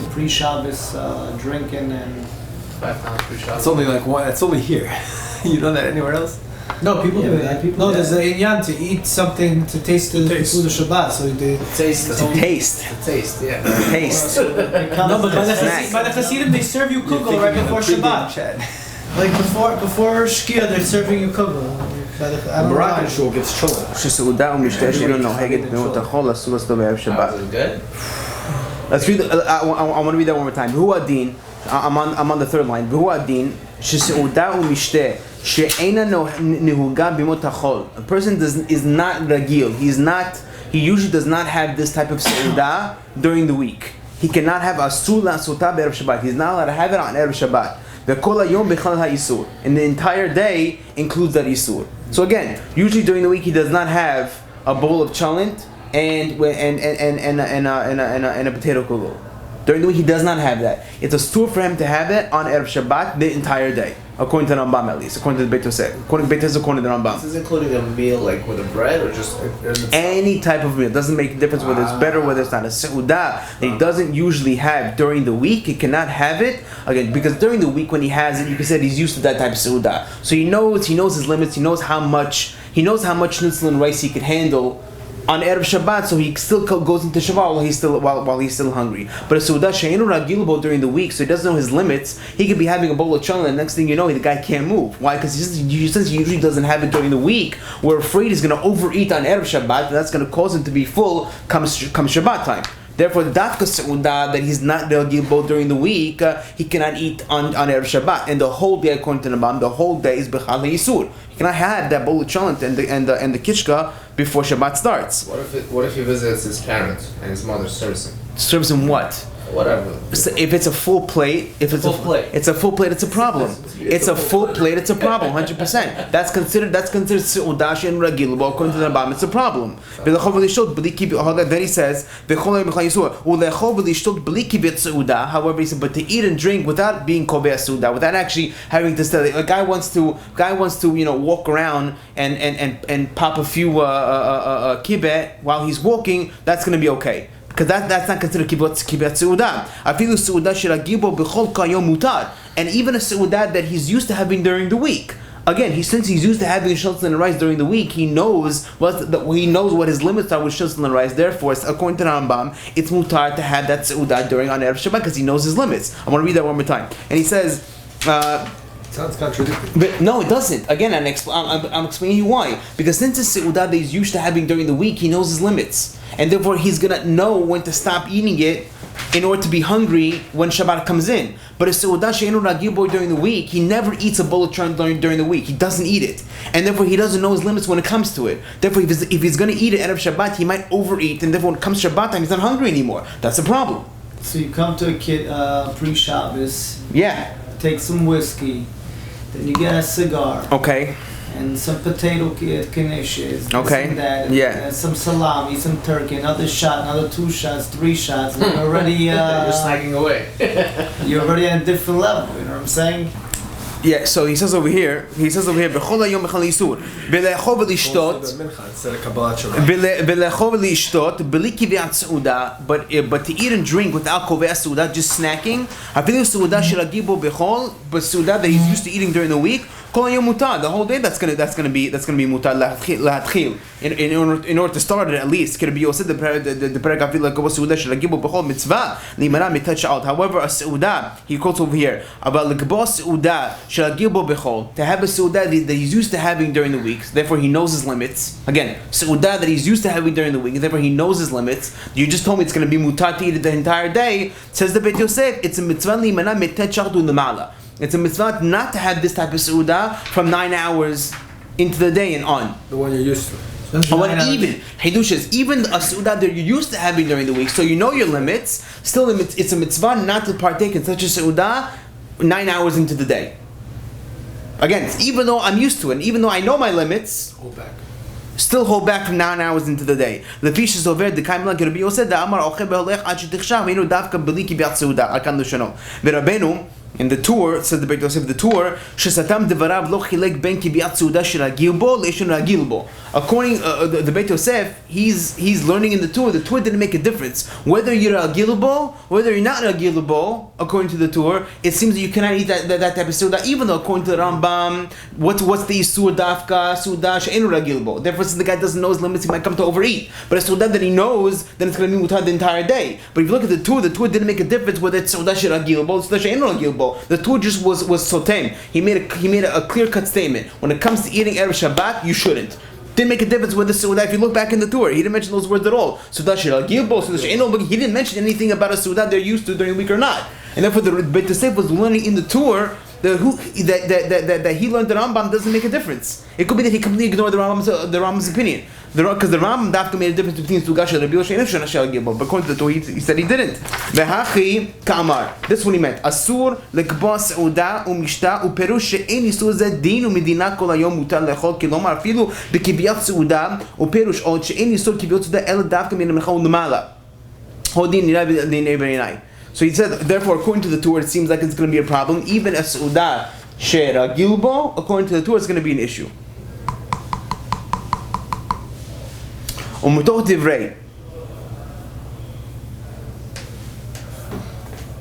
the pre-Shabbos drinking and 5 times pre-Shabbat. It's only like one. It's only here. You know that anywhere else? No, people do that. There's an inyan to eat something to taste the food of Shabbat. So they Taste. Taste. Taste, yeah. Taste. it comes no, but by Snack. the Hasidim they serve you kugel right before Shabbat. Like before Shkia they're serving you kugel. I don't Moroccan know. shul gets children. שסעודה ומשתה שאינו נוהגת בימות החול אסור לעשותו בערב שבת. Was it good? Let's read. I want to read that one more time. והוא הדין. I'm on the third line. והוא הדין שסעודה ומשתה שאינה נהוגה בימות החול. A person is not ragil. He usually does not have this type of seudah during the week. He cannot have asur la'asota be'erev Shabbat. He's not allowed to have it on Erev Shabbat. The kol hayom b'chal ha'isur. And the entire day includes that isur. So again, usually during the week he does not have a bowl of chalent and a potato kugel. During the week he does not have that. It's a store for him to have it on Erev Shabbat the entire day. According to the Rambam at least. According to the Beit Yosef. According to the Rambam. This is including a meal like with a bread or just Any type of meal. Doesn't make a difference whether it's better or whether it's not. A seudah that he doesn't usually have during the week, he cannot have it. Again, because during the week when he has it, you can say he's used to that type of seudah. So he knows his limits, he knows how much schnitzel and rice he can handle on Erev Shabbat, so he still goes into Shabbat while he's still hungry. But a seudah she'enu ragilbo during the week, so he doesn't know his limits. He could be having a bowl of challah, and next thing you know, the guy can't move. Why? Because since he usually doesn't have it during the week, we're afraid he's going to overeat on Erev Shabbat, and that's going to cause him to be full come Shabbat time. Therefore, the dafka seudah that he's not ragilbo during the week, he cannot eat on Erev Shabbat, and the whole day, according to the Rambam, the whole day is bechal yisur. He cannot have that bowl of challah and the kishka before Shabbat starts. What if he visits his parents and his mother serves him? Serves him what? Whatever. So if it's a full plate, it's a full plate, it's a problem. It's a full plate, it's a problem, 100%. That's considered seudah she'en ragil, but according to the Rambam, it's a problem. Then he says, however, he said, but to eat and drink without being kobeya seudah, without actually having to study. A guy wants to walk around and pop a few kibbeh while he's walking. That's going to be okay. Because that's not considered kibbutz seudah. Afilu seudah sheragibo b'chol kayom mutar. And even a seudah that he's used to having during the week. Again, since he's used to having shnitzel and rice during the week, he knows what his limits are with shnitzel and rice. Therefore, according to the Rambam, it's mutar to have that seudah during on Erev Shabbat because he knows his limits. I want to read that one more time. And he says. Sounds contradictory. But no, it doesn't. Again, I'm explaining you why. Because since it's seudah that he's used to having during the week, he knows his limits. And therefore, he's going to know when to stop eating it in order to be hungry when Shabbat comes in. But a seudah she'enu ragil bo during the week, he never eats a bowl of challah during the week. He doesn't eat it. And therefore, he doesn't know his limits when it comes to it. Therefore, if he's going to eat it at Shabbat, he might overeat. And therefore, when it comes to Shabbat time, he's not hungry anymore. That's a problem. So you come to a kid pre-Shabbos, Yeah. take some whiskey, then you get a cigar. Okay. And some potato knishes. Okay. And that, Yeah. and some salami, some turkey, another shot, another 2 shots, 3 shots. And you're already You're snacking away. you're already at a different level. You know what I'm saying? Yeah, so he says over here, "B'chol hayom b'chol yisur, b'le'achov v'lishtot, b'le'achov v'lishtot, b'li kivyat seuda, but to eat and drink without kovei seuda, just snacking, afilu seuda shel hagibo b'chol, but seuda that he's used to eating during the week, kol hayom mutar, the whole day that's gonna be mutar lahatchil. In order to start it at least, could be also the perek afilu kovei seuda shel hagibo b'chol mitzvah limana mitach out. However, a seuda he quotes over here about l'gbo seuda. To have a su'udah that he's used to having during the week, therefore he knows his limits. Again, su'udah that he's used to having during the week, therefore he knows his limits. You just told me it's going to be mutar to eat it the entire day. Says the Beit Yosef, it's a mitzvah limana metet shachdu l'mala. It's a mitzvah not to have this type of su'udah from 9 hours into the day and on. The one you're used to. Even Hidush is even a su'udah that you're used to having during the week, so you know your limits. Still, it's a mitzvah not to partake in such a su'udah 9 hours into the day. Again, even though I'm used to it, even though I know my limits, still hold back from 9 hours into the day. The fish is over the Kaimlan Rabbi said that Amar Oche Beholech Ad Shetichshav Einu Davka Beli Kivyat Seuda Akan Lushano. Rabbeinu in the tour said the Beit Yosef the tour Shesatam Devarav Lo Chilek Ben Kivyat Seuda Shiragil Bo Leishon Ragil Bo. According the Beit Yosef, he's learning in the tour. The tour didn't make a difference whether you're agilable, whether you're not agilable. According to the tour, it seems that you cannot eat that type of suda. Even though according to the Rambam, what's the isur dafka suda she'enu agilable. Therefore, since the guy doesn't know his limits, he might come to overeat. But a suda that he knows, then it's going to be mutar the entire day. But if you look at the tour didn't make a difference whether it's suda she'agilable, suda she'enu agilable. The tour just was sotem. He made a clear cut statement. When it comes to eating Erev Shabbat, you shouldn't. Didn't make a difference with the Su'udah. If you look back in the tour, he didn't mention those words at all. Su'udah shiragilbo, Su'udah she'eno, he didn't mention anything about a Su'udah they're used to during the week or not. And therefore the Beit Yosef was learning in the tour that he learned the Rambam doesn't make a difference. It could be that he completely ignored the Rambam's opinion. Because the Rambam Dafka made a difference between Su'udah shiragilbo and Erev shiragilbo. But according to the Torah, he said he didn't. Ve'hachi ka'amar. This is what he meant. Asur lekba Su'udah u'mishta u'perush she'en isur zeh din u'medina kol hayom mutar lechol kilomar afilu b'kivyat Su'udah u'perush od she'en isur kivyat Su'udah el Dafka min ha'mecha u'lemala. Hodin nirah b'nei b'nei. So he said, therefore, according to the Torah, it seems like it's going to be a problem. Even a Su'udah she'ragilbo, according to the Torah, it's going to be an issue. Umutoch divrei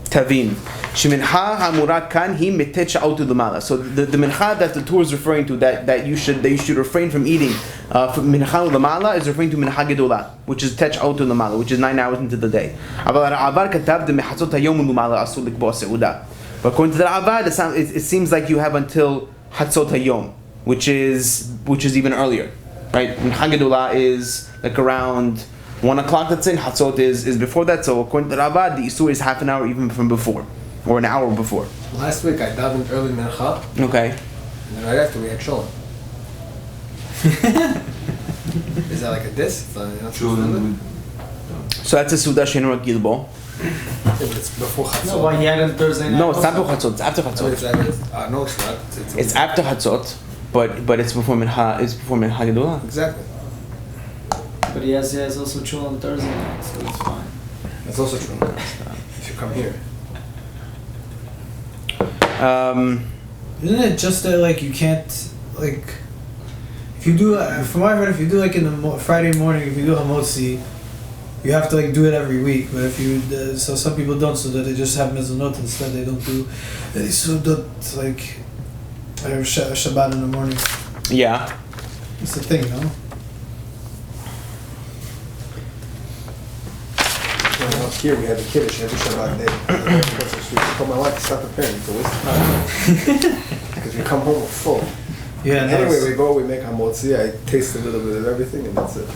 Tavin Shemincha hamura kan hi metet sha'otu l'mala. So the mincha that the Torah is referring to, that you should refrain from eating from mincha l'mala, is referring to mincha gedola, which is tet sha'otu l'mala, which is 9 hours into the day. But according to the Avar, it seems like you have until hatzot hayom, which is even earlier, right? Mincha gedola is like around 1 o'clock, let's say. Hatzot is before that. So according to the Rabbi, the Isur is half an hour even from before, or an hour before. Last week I davened early mincha. Okay. And then right after we had shalom. Is that like a diss? So that's a Su'udah she'enu agilbo. It's before Chatzot. No, why he had it Thursday night? No, it's not before Chatzot. It's after Chatzot. No, it's not. It's after Chatzot, but it's before mincha. It's before mincha gedola. Exactly. But he has also chill on Thursday night, so it's fine. That's also true. If you come here. Isn't it just that like you can't like if you do from what I heard, if you do like in the Friday morning, if you do hamotzi, you have to like do it every week. But if you so some people don't, so that they just have mezonot instead. They don't do so that like Shabbat in the morning. Yeah. It's the thing, no? Here we have the kiddush every Shabbat day. I told my wife to stop preparing. It's a waste of time. Because we come home full. Yeah. Anyway, we go, we make hamotzi. I taste a little bit of everything, and that's it.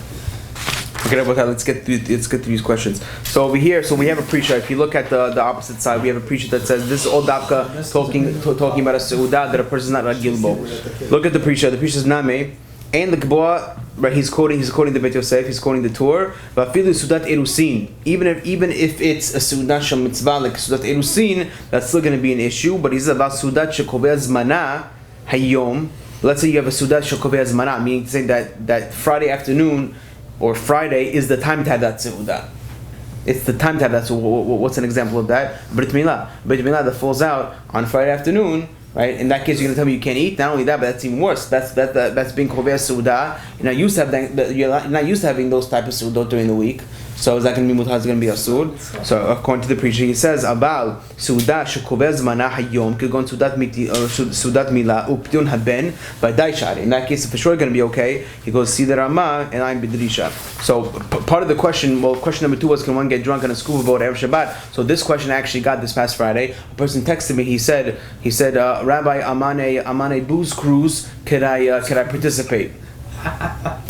Okay, let's get through these questions. So over here, we have a preacher. If you look at the opposite side, we have a preacher that says this is all dafka talking about a seudah that a person is not ragilbo. Look at the preacher. The preacher says name. And the Geboah, right? He's quoting the Beit Yosef. He's quoting the Torah. Vafilu sudat erusin. Even if it's a sudat shel mitzvah like sudat erusin, that's still going to be an issue. But he's about sudat shekovei zmana hayom. Let's say you have a sudat shekovei zmana, meaning to say that Friday afternoon or Friday is the time to have that sudat. It's the time to have that. So what's an example of that? Brit Milah. Brit Milah that falls out on Friday afternoon. right? In that case, you're gonna tell me you can't eat. Not only that, but that's even worse. That's being kovea suda. You're not used to having those type of suda during the week. So is that going to be mutar? Is going to be asur? So according to the preacher, he says about suda shekoveh zmana hayom kegon sudat mila uptun haben b'day shari. In that case, it's for sure going to be okay. He goes see the Rama and I'm bidrisha. So part of the question, question number 2 was can one get drunk on a scuba boat Erev Shabbat? So this question I actually got this past Friday. A person texted me. He said Rabbi, I'm on a booze cruise. Could I participate?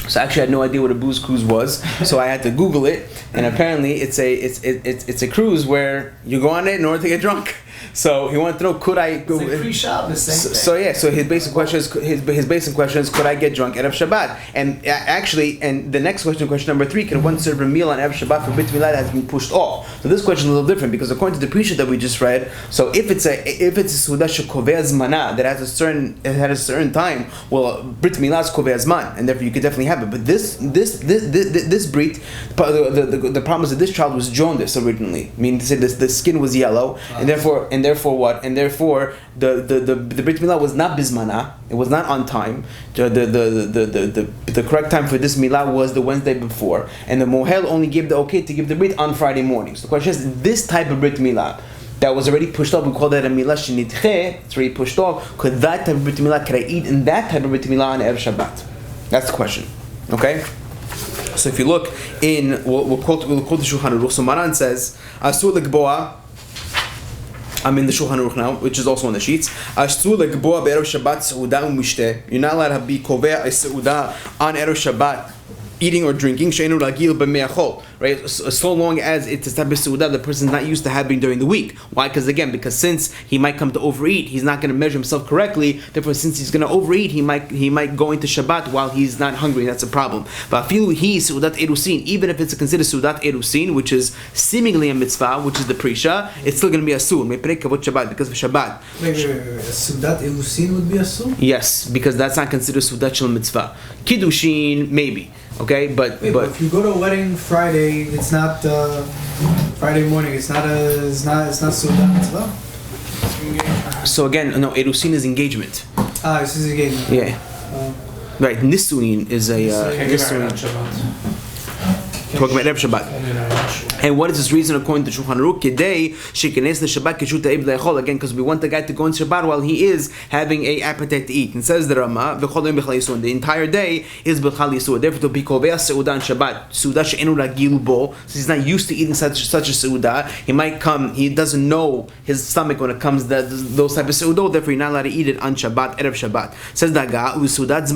So actually, I had no idea what a booze cruise was, so I had to Google it, and apparently it's a cruise where you go on it in order to get drunk. So he wanted to know, could I go? It's a pre-Shabbos, same thing. So yeah, so his basic question is, could I get drunk at Erev Shabbat? And actually, and the next question number 3, can one serve a meal on Erev Shabbat for Brit Milah that has been pushed off? So this question is a little different because according to the preacher that we just read, so if it's a Suda shekoveh zmana that has a certain time, well, Brit Milah is koveh zman, and therefore you could definitely have it. But this Brit, the problem is that this child was jaundiced originally. I mean, to say the skin was yellow, and therefore what? And therefore the Brit Milah was not bismana. It was not on time. The correct time for this Milah was the Wednesday before, and the Mohel only gave the okay to give the Brit on Friday morning. So the question is, this type of Brit Milah that was already pushed off, we call that a Milah shenitche. It's already pushed off. Could that type of Brit Milah, could I eat in that type of Brit Milah on Erev Shabbat? That's the question. Okay. So if you look in, we'll quote the Shulchan Aruch. So Maran says, Asur lekboa. I'm in the Shulchan Aruch now, which is also on the sheets. Asur lekboa be'erev Shabbat seuda u'mishteh. You're not allowed to be kovea a seuda on Erev Shabbat, eating or drinking, she'enu ragil b'me'achol, right? So long as it's a type of seuda the person's not used to having during the week. Why? Because since he might come to overeat, he's not going to measure himself correctly. Therefore, since he's going to overeat, he might go into Shabbat while he's not hungry. That's a problem. But afilu he seudat erusin, even if it's considered seudat erusin, which is seemingly a mitzvah, which is the prisha, it's still going to be asur. Mepnei kavod Shabbat, because of Shabbat. Wait. Seudat erusin would be asur? Yes, because that's not considered seudat shel mitzvah. Kiddushin maybe. Okay, but if you go to a wedding Friday, it's not Friday morning. It's not Suda Mitzvah. So again, no, Erusin is engagement. This is engagement. Yeah. Right, Nisunin is a Nisunin. Talking about Erev Shabbat. And what is this reason according to Shulchan Aruch? Kedei shekenes leShabbat keshut ha'ev le'echol. Again, because we want the guy to go in Shabbat while he is having a appetite to eat. And says the Rama, v'chol yom b'chal yisur. The entire day is b'chal yisur. Therefore, to be kovea seuda on Shabbat, seuda she'enu ragil bo, since he's not used to eating such a seuda, he might come. He doesn't know his stomach when it comes to those type of seuda. Therefore, you're not allowed to eat it on Shabbat, Erev Shabbat. Says Daga useuda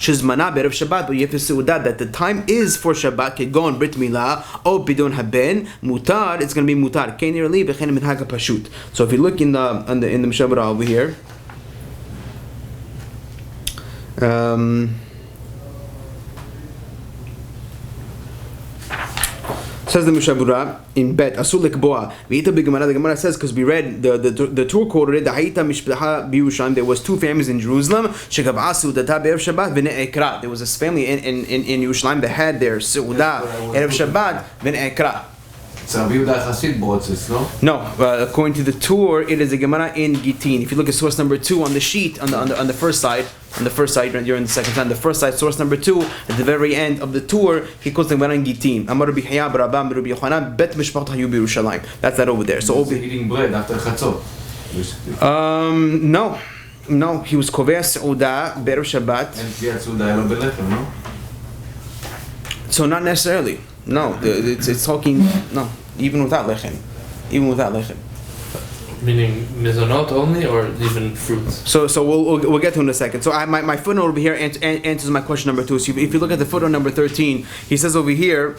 shezmana b'erev Shabbat. But you have to seuda that the time is for Shabbat, kegon Brit Milah or bidon haben mutar. It's going to be mutar. Kein li b'chen minhag pashut. So if you look in the Chaburah over here, says the Chaburah in Bet Asul Lekboa. V'ita b'Gemara. The Gemara says because we read the Tur quoted the Hayita Mishpacha b'Yerushalayim. There was 2 families in Jerusalem. Shekav'a Seudata b'Erev Shabbat v'ne'ekra. There was a family in Yerushalayim that had their Seuda Erev Shabbat v'ne'ekra. No, according to the Tur, it is a Gemara in Gittin. If you look at source number 2 on the sheet, on the first side, during the second time, the first side, source number 2, at the very end of the Tur, he quotes the Gemara in Gittin. Amar Rabbi Hayab Rabam Rabbi Yochanan Bet Mishpat Hayu B'Yerushalayim. That's that over there. So eating bread after Chatzot. No, he was kovea seuda be'erev Shabbat. No? So not necessarily. No, it's talking. No, even without lechem. Meaning mizonot only, or even fruits? So we'll get to it in a second. So my footnote over here answers my question number 2. So if you look at the footnote number 13, he says over here,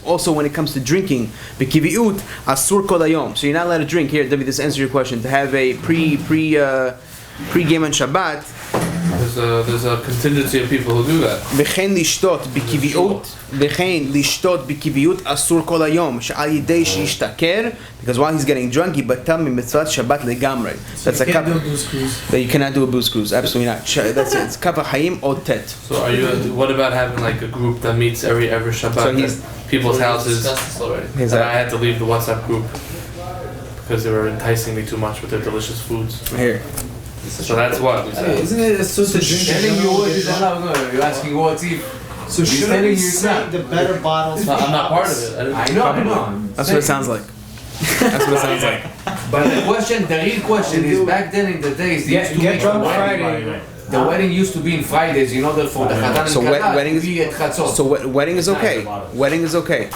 also when it comes to drinking, asur kol hayom. So you're not allowed to drink. Here, David, this answers your question. To have a pre-game on Shabbat. There's a contingency of people who do that. וכן לשתות בקביעות אסור כל היום שעל ידי שישתכר, because while he's getting drunk he בטל ממצוות שבת לגמרי. That's a cup that you cannot do a booze cruise. Absolutely not. That's it. It's kaf ha'chaim or tet. So what about having like a group that meets every Shabbat at people's houses? Already. And I had to leave the WhatsApp group. because they were enticing me too much with their delicious foods. Here. So that's what we said. Isn't it a sort of drink? Telling you what is allowed. No, you're asking what's if. So He's shouldn't telling we you say not. the better bottles? No, I'm not part of it. I know, I know. That's what it sounds like. That's what it sounds like. But the real question is, back then in the days, they used to Get make drunk a wedding. Friday. The wedding used to be in Fridays in order for the Chatan So and Kala wedding to is be at Chatzot. so wedding is okay. Wedding is okay.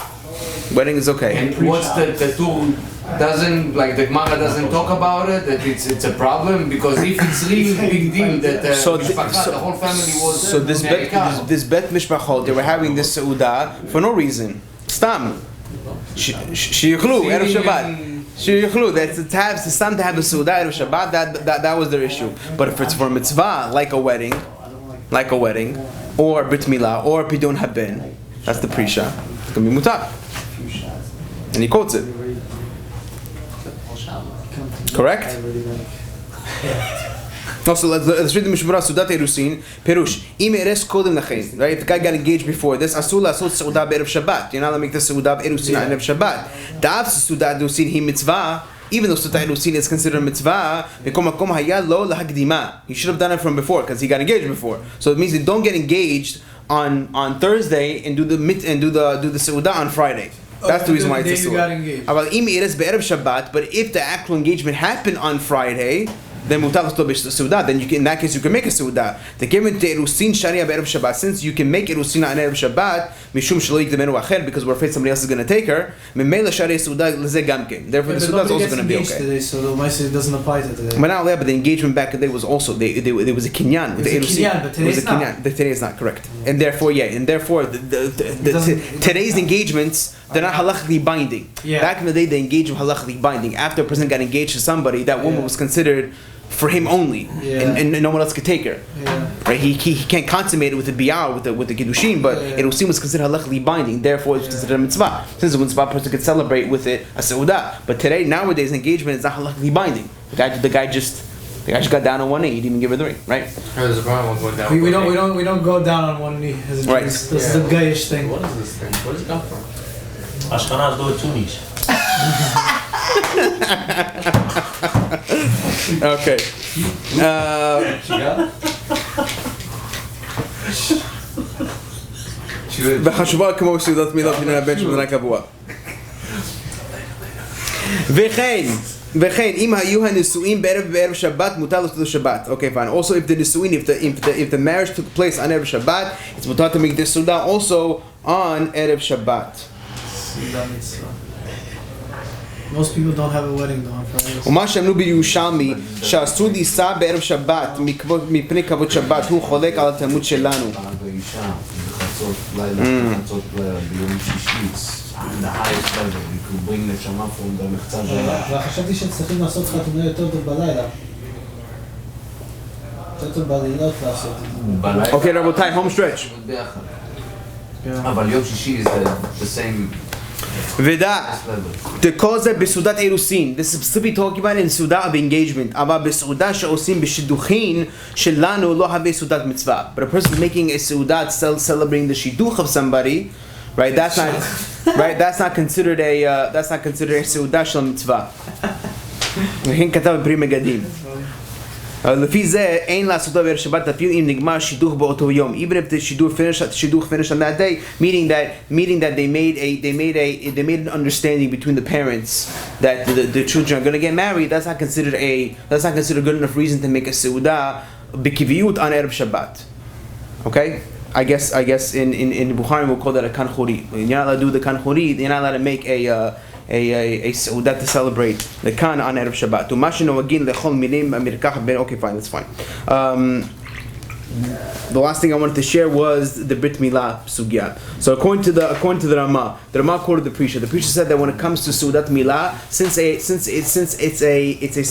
Wedding is okay. And what's the tour doesn't, like the Gemara doesn't talk about it, that it's a problem, because if it's really big deal that the whole family was So this bet mishpachot, they were having this seudah for no reason. Stam. Sheyuchlu Erev Shabbat. Sheyuchlu. That's the tabs. It's time to have a seudah Erev Shabbat. That was their issue. But if it's for mitzvah, like a wedding, or brit milah, or pidyon haben, that's the prisha. It's gonna be mutar. And he quotes it. Correct? Also, let's read the Mishnah Sudat Erusin. Perush. Im eres kodem lachein. Right? If the guy got engaged before this, asul asot seudah be'erev Shabbat. You're not allowed to make the seudah Erusin on Erev Shabbat. Da'av Sudat Erusin hi mitzvah. Even though Sudat Erusin is considered mitzvah, bekom makom haya lo lahagdima. He should have done it from before because he got engaged before. So it means you don't get engaged on Thursday and do the seudah on Friday. That's the reason why it's a seudah. But if the actual engagement happened on Friday, then mutar seudah. Then in that case you can make a seudah. The given to erusin sharia be'erev Shabbat. Since you can make erusin on Erev Shabbat, mishum shelo yikdemenu acher, because we're afraid somebody else is going to take her. Memela sharia seudah leze gamken. Therefore the seudah is also going to be okay. Today, so the message doesn't apply to today. But not only that, but the engagement back in the day was also there was a kinyan. It was a kinyan, but today's not. Today is not correct, and therefore today's engagements, they're not halachically binding. Yeah. Back in the day, they engaged with halachically binding. After a person got engaged to somebody, that woman was considered for him only, and no one else could take her. Yeah. Right? He can't consummate it with the biyah, with the kiddushin, but erusin was considered halachically binding. Therefore, it's considered a mitzvah. Since a mitzvah, person could celebrate with it a seudah. But today, nowadays, engagement is not halachically binding. The guy just got down on one knee. He didn't even give her the ring. Right? There's a problem with going down. We don't go down on one knee. As a Right. This is the gayish thing. What is this thing? Where does it come from? Ashkenaz do it two knees. Okay. בחשובה כמו סעודת מילות מן הבן שבנה קבוע. וכן, אם היו הנישואים בערב שבת, מותר לעשות שבת. Okay, fine. Also, if the marriage took place on Erev Shabbat, it's mutar to make the seudah also on Erev Shabbat. Most people don't have a wedding though on Fridays. ומה שאמרו בירושלמי, שאסור לישא בערב שבת מפני כבוד שבת, הוא חולק על התלמוד שלנו. בחצות לילה, ביום שישי, in the highest level, you could bring נשמה from the מחצה שלה. וחשבתי שצריכים לעשות חתונה יותר טוב בלילה. יותר טוב בלילות לעשות את זה. אוקיי, רבותיי, home stretch. אבל יום שישי is the same ודע, כל זה בסעודת אירוסין. This is specifically talking about in סעודה of engagement. אבל בסעודה שעושים בשידוכין שלנו לא הרבה סעודת מצווה. But a person making a סעודה celebrating the שידוך of somebody, right? That's not considered a סעודה של מצווה. וכן כתב בפרי מגדים. לפי זה אין לעשותו בערב שבת אפילו אם נגמר שידוך באותו יום. Even if the שידוך finished on that day, meaning that they made an understanding between the parents that the children are going to get married. That's not considered good enough reason to make a seudah b'kiviyut on Erev Shabbat. Okay? I guess in Bukhari we'll call that a kanchuri. You're not allowed to do the kanchuri. You're not allowed to make a seudah to celebrate the kan on Erev Shabbat. Okay, fine, that's fine. The last thing I wanted to share was the Brit Milah sugya. So according to the Rama quoted the Prisha. The Prisha said that when it comes to Seudat Milah, since it's a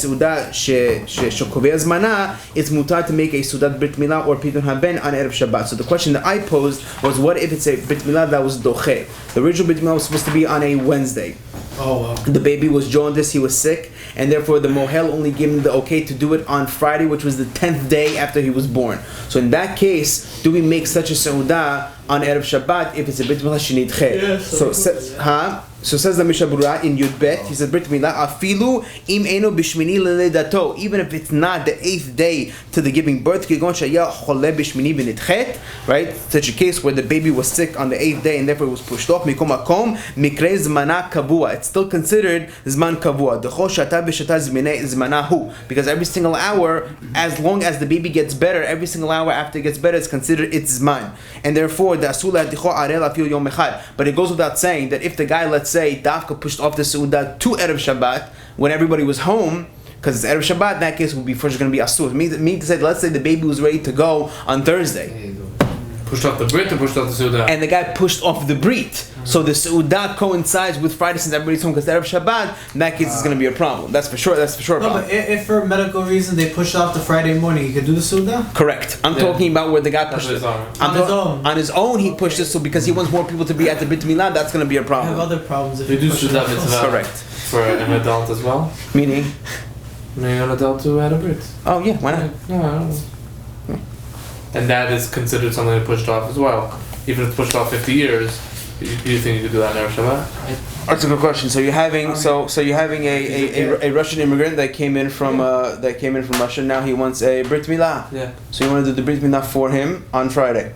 Seudah shekoveh zmana, it's mutar to make a Seudat Brit Milah or Pidyon Haben on Erev Shabbat. So the question that I posed was, what if it's a Brit Milah that was doche? The original Brit Milah was supposed to be on a Wednesday. Oh wow. The baby was jaundiced, he was sick, and therefore the mohel only gave him the okay to do it on Friday, which was the 10th day after he was born. So in that case, do we make such a seudah on Erev Shabbat if it's a brit milah shenidche? Yes. So, So says the Chaburah in Yud Bet, he says, Brit Milah, afilu im eno bishmini leledato, even if it's not the 8th day to the giving birth, kigon shaya chole bishmini benitchet, right? Such a case where the baby was sick on the 8th day and therefore it was pushed off, mikom akom, mikre zmana kavua. It's still considered zman kavua. Dechol shata b'shata zmanahu. Because every single hour, as long as the baby gets better, every single hour after it gets better, it's considered its zman. And therefore, the asula dicho arel afil yom echad. But it goes without saying that if the guy, let's say, Dafka pushed off the Su'udah to Erev Shabbat when everybody was home, because it's Erev Shabbat, in that case would be first going to be Asur. Meaning to say, let's say the baby was ready to go on Thursday. Pushed off the Brit or pushed off the Su'udah? And the guy pushed off the Brit. So the Su'udah coincides with Friday since everybody's home because Erev Shabbat, in that case it's going to be a problem. That's for sure a No, problem. but if for medical reason they push off the Friday morning, you could do the Suda? Correct. I'm talking about where the guy pushed it. On his own, he pushed it, so because he wants more people to be at the Brit Milah, that's going to be a I problem. have other problems if They you do push it Suda off. mitzvah Correct. for an adult as well? Meaning? Maybe an adult who had a Brit. Oh yeah, why not? No, I don't know. And that is considered something that pushed off as well. Even if it's pushed off 50 years, do you think you could do that in Erev Shabbat? That's a good question. So you're having you're having a Russian immigrant that came in from Russia. Now he wants a Brit Milah. Yeah. So you want to do the Brit Milah for him on Friday.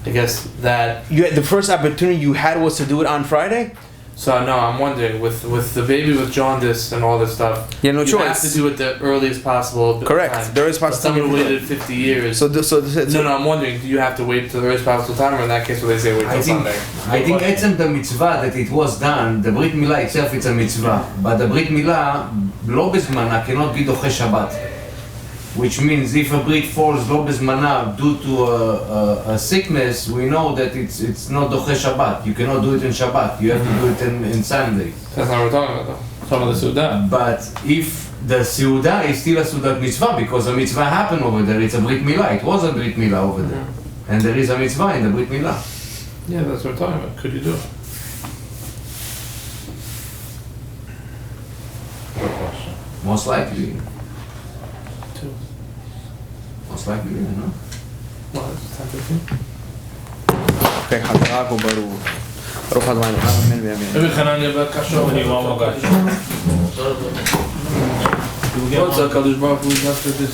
I guess that. You had the first opportunity you had was to do it on Friday. So no, I'm wondering with the baby with jaundice and all this stuff. Yeah, no you choice. have to do it the earliest possible. Correct. Time. The earliest possible But someone time. who waited 50 years. So no, I'm wondering, do you have to wait till the earliest possible time, or in that case, will they say wait till Sunday? I think עצם the mitzvah that it was done, the Brit Milah itself it's a mitzvah, but the Brit Milah לא בזמנה cannot be דוחה שבת. Which means if a Brit falls לא בזמנה due to a sickness, we know that it's not דוחה שבת. You cannot do it in Shabbat. You have to do it in Sunday. That's not what we're talking about, though. Some of the Suda. But if the Seudah is still a Seudat mitzvah because a mitzvah happened over there, it's a Brit Milah. It was a Brit Milah over there, and there is a mitzvah in the Brit Milah. Yeah, that's what we're talking about. Could you do it? Good question. Most likely. Two. Most likely, you know. Well, it's 10:15. Okay, Hazak Baruch. Baruch Adonai. Amen. Maybe Hananya Bakasho when you want to go. What's up, Kadosh Baruch Hu? After this,